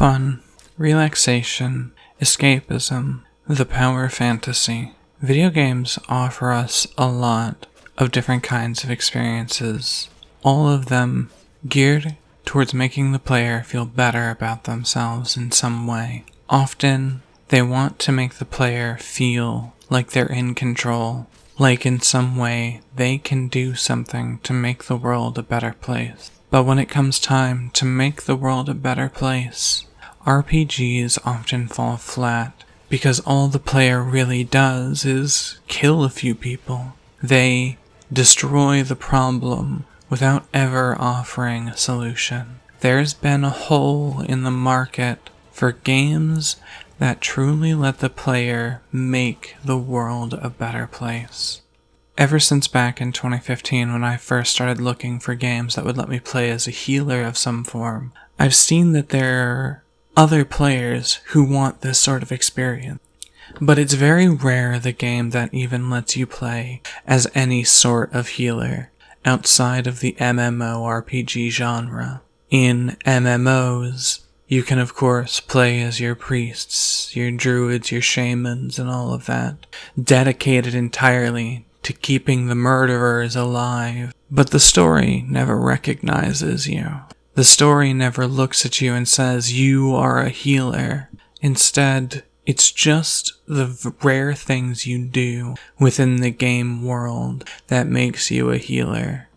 Fun, relaxation, escapism, the power fantasy. Video games offer us a lot of different kinds of experiences, all of them geared towards making the player feel better about themselves in some way. Often, they want to make the player feel like they're in control, like in some way they can do something to make the world a better place. But when it comes time to make the world a better place, RPGs often fall flat because all the player really does is kill a few people. They destroy the problem without ever offering a solution. There's been a hole in the market for games that truly let the player make the world a better place. Ever since back in 2015 when I first started looking for games that would let me play as a healer of some form, I've seen that there are other players who want this sort of experience. But it's very rare the game that even lets you play as any sort of healer outside of the MMORPG genre. In MMOs, you can of course play as your priests, your druids, your shamans, and all of that, dedicated entirely to keeping the murderers alive. But the story never recognizes you. The story never looks at you and says you are a healer. Instead, it's just the rare things you do within the game world that makes you a healer.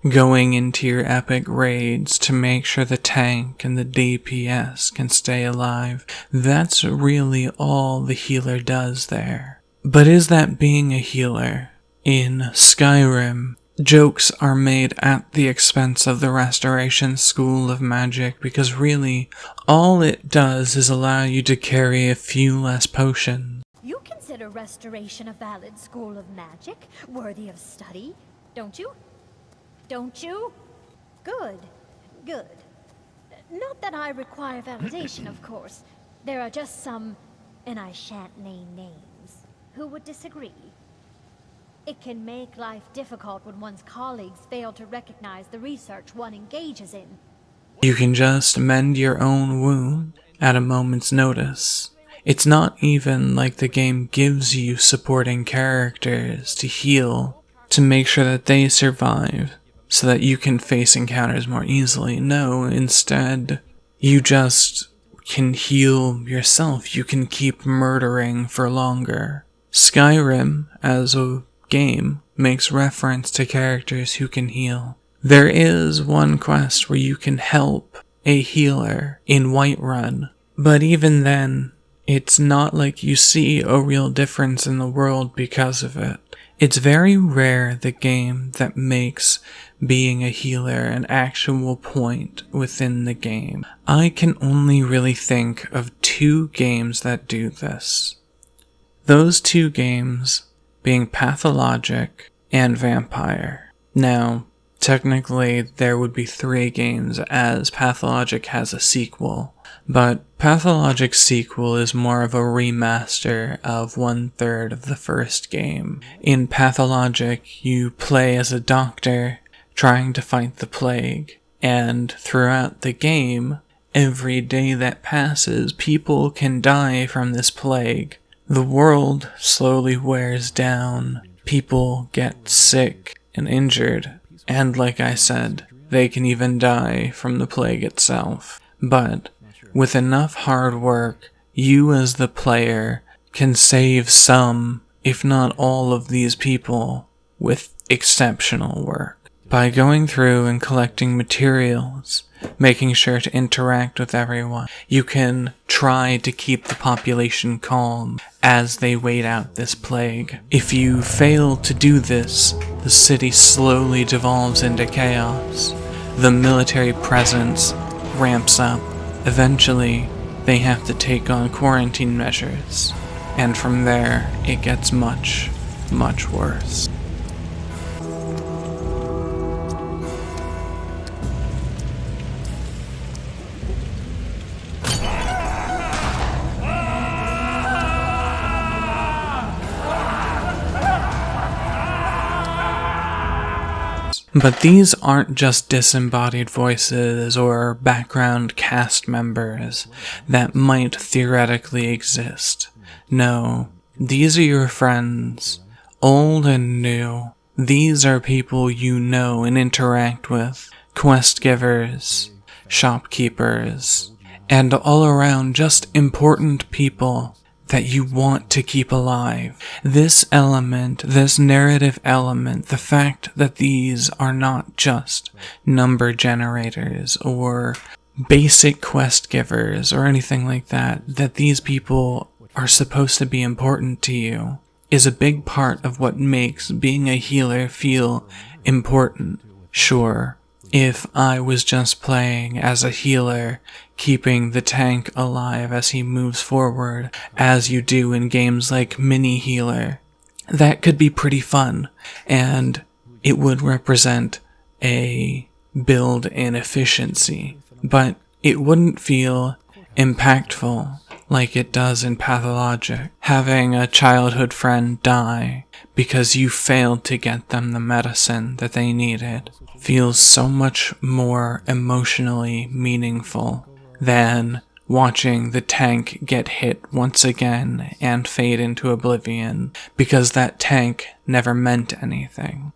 Going into your epic raids to make sure the tank and the DPS can stay alive, that's really all the healer does there. But is that being a healer? In Skyrim, jokes are made at the expense of the Restoration School of Magic because really, all it does is allow you to carry a few less potions. You consider Restoration a valid school of magic, worthy of study, don't you? Don't you? Good, good. Not that I require validation, of course. There are just some, and I shan't name names, who would disagree. It can make life difficult when one's colleagues fail to recognize the research one engages in. You can just mend your own wound at a moment's notice. It's not even like the game gives you supporting characters to heal, to make sure that they survive, so that you can face encounters more easily. No, instead, you just can heal yourself. You can keep murdering for longer. Skyrim, as a game, makes reference to characters who can heal. There is one quest where you can help a healer in Whiterun, but even then, it's not like you see a real difference in the world because of it. It's very rare the game that makes being a healer an actual point within the game. I can only really think of 2 games that do this. Those 2 games being Pathologic and Vampire. Now, technically there would be 3 games as Pathologic has a sequel, but Pathologic's sequel is more of a remaster of 1/3 of the first game. In Pathologic, you play as a doctor trying to fight the plague, and throughout the game, every day that passes, people can die from this plague. The world slowly wears down, people get sick and injured, and like I said, they can even die from the plague itself. But with enough hard work, you as the player can save some, if not all of these people with exceptional work. By going through and collecting materials, making sure to interact with everyone, you can try to keep the population calm as they wait out this plague. If you fail to do this, the city slowly devolves into chaos. The military presence ramps up. Eventually, they have to take on quarantine measures, and from there, it gets much, much worse. But these aren't just disembodied voices or background cast members that might theoretically exist. No, these are your friends, old and new. These are people you know and interact with, quest givers, shopkeepers, and all around just important people that you want to keep alive. This element, this narrative element, the fact that these are not just number generators or basic quest givers or anything like that, that these people are supposed to be important to you, is a big part of what makes being a healer feel important. Sure, if I was just playing as a healer, keeping the tank alive as he moves forward, as you do in games like Mini Healer, that could be pretty fun, and it would represent a build in efficiency, but it wouldn't feel impactful like it does in Pathologic. Having a childhood friend die because you failed to get them the medicine that they needed feels so much more emotionally meaningful than watching the tank get hit once again and fade into oblivion because that tank never meant anything.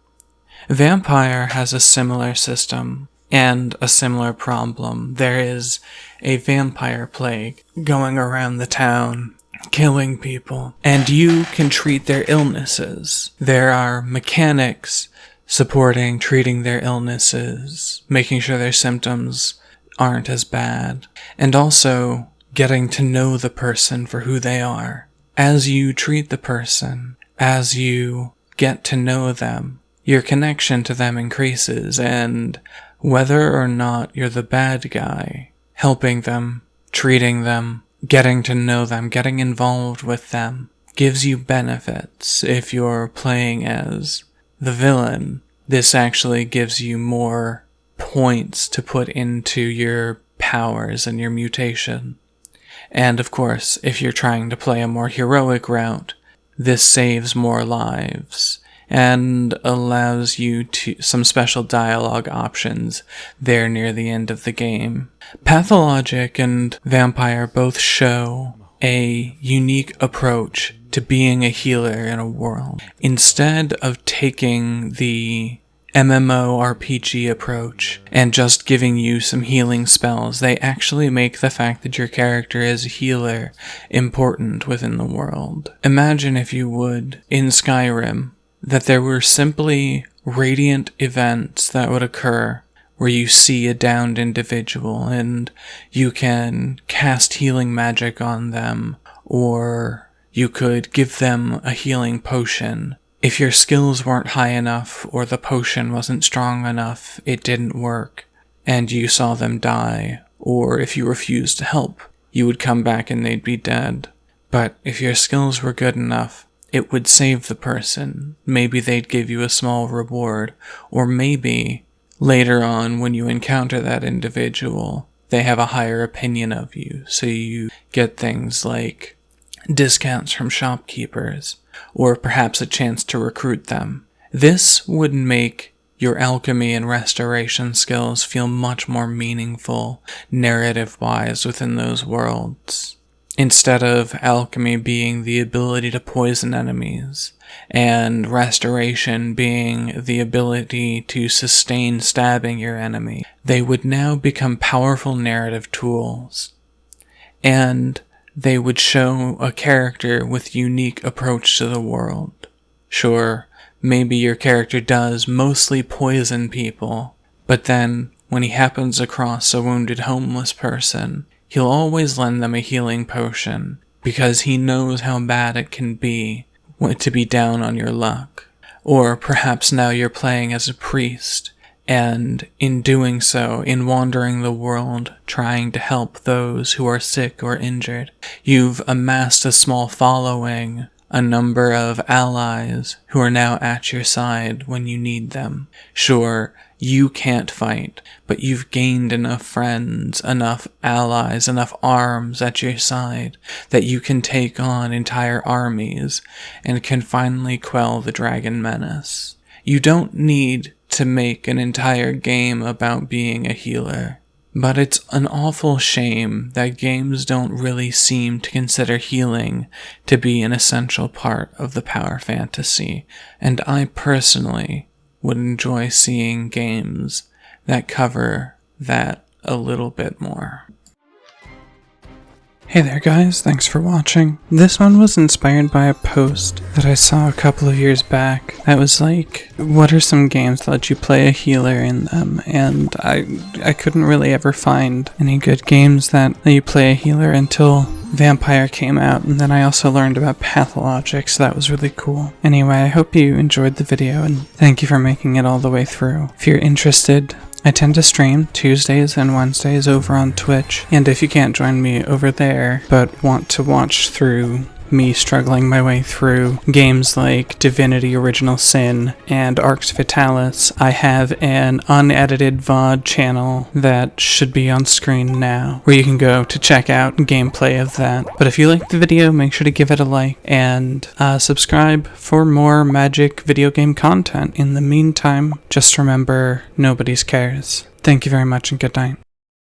Vampire has a similar system and a similar problem. There is a vampire plague going around the town, killing people, and you can treat their illnesses. There are mechanics supporting treating their illnesses, making sure their symptoms aren't as bad, and also getting to know the person for who they are. As you treat the person, as you get to know them, your connection to them increases, and whether or not you're the bad guy, helping them, treating them, getting to know them, getting involved with them, gives you benefits. If you're playing as the villain, this actually gives you more points to put into your powers and your mutation. And of course, if you're trying to play a more heroic route, this saves more lives and allows you to some special dialogue options there near the end of the game. Pathologic and Vampire both show a unique approach to being a healer in a world. Instead of taking the MMORPG approach and just giving you some healing spells, they actually make the fact that your character is a healer important within the world. Imagine, if you would, in Skyrim, that there were simply radiant events that would occur where you see a downed individual and you can cast healing magic on them, or you could give them a healing potion. If your skills weren't high enough or the potion wasn't strong enough, it didn't work, and you saw them die, or if you refused to help, you would come back and they'd be dead. But if your skills were good enough, it would save the person. Maybe they'd give you a small reward, or maybe later on when you encounter that individual, they have a higher opinion of you, so you get things like discounts from shopkeepers, or perhaps a chance to recruit them. This would make your alchemy and restoration skills feel much more meaningful narrative-wise within those worlds. Instead of alchemy being the ability to poison enemies, and restoration being the ability to sustain stabbing your enemy, they would now become powerful narrative tools. And they would show a character with unique approach to the world. Sure, maybe your character does mostly poison people, but then when he happens across a wounded homeless person, he'll always lend them a healing potion, because he knows how bad it can be to be down on your luck. Or perhaps now you're playing as a priest, and in doing so, in wandering the world, trying to help those who are sick or injured, you've amassed a small following, a number of allies who are now at your side when you need them. Sure, you can't fight, but you've gained enough friends, enough allies, enough arms at your side that you can take on entire armies and can finally quell the dragon menace. You don't need to make an entire game about being a healer. But it's an awful shame that games don't really seem to consider healing to be an essential part of the power fantasy, and I personally would enjoy seeing games that cover that a little bit more. Hey there guys, thanks for watching. This one was inspired by a post that I saw a couple of years back that was like, what are some games that let you play a healer in them? And I couldn't really ever find any good games that let you play a healer until Vampire came out, and then I also learned about Pathologic, so that was really cool. Anyway, I hope you enjoyed the video, and thank you for making it all the way through. If you're interested, I tend to stream Tuesdays and Wednesdays over on Twitch, and if you can't join me over there, but want to watch through me struggling my way through games like Divinity Original Sin and Arx Vitalis, I have an unedited VOD channel that should be on screen now, where you can go to check out gameplay of that. But if you liked the video, make sure to give it a like, and subscribe for more Magic video game content. In the meantime, just remember, nobody cares. Thank you very much and good night.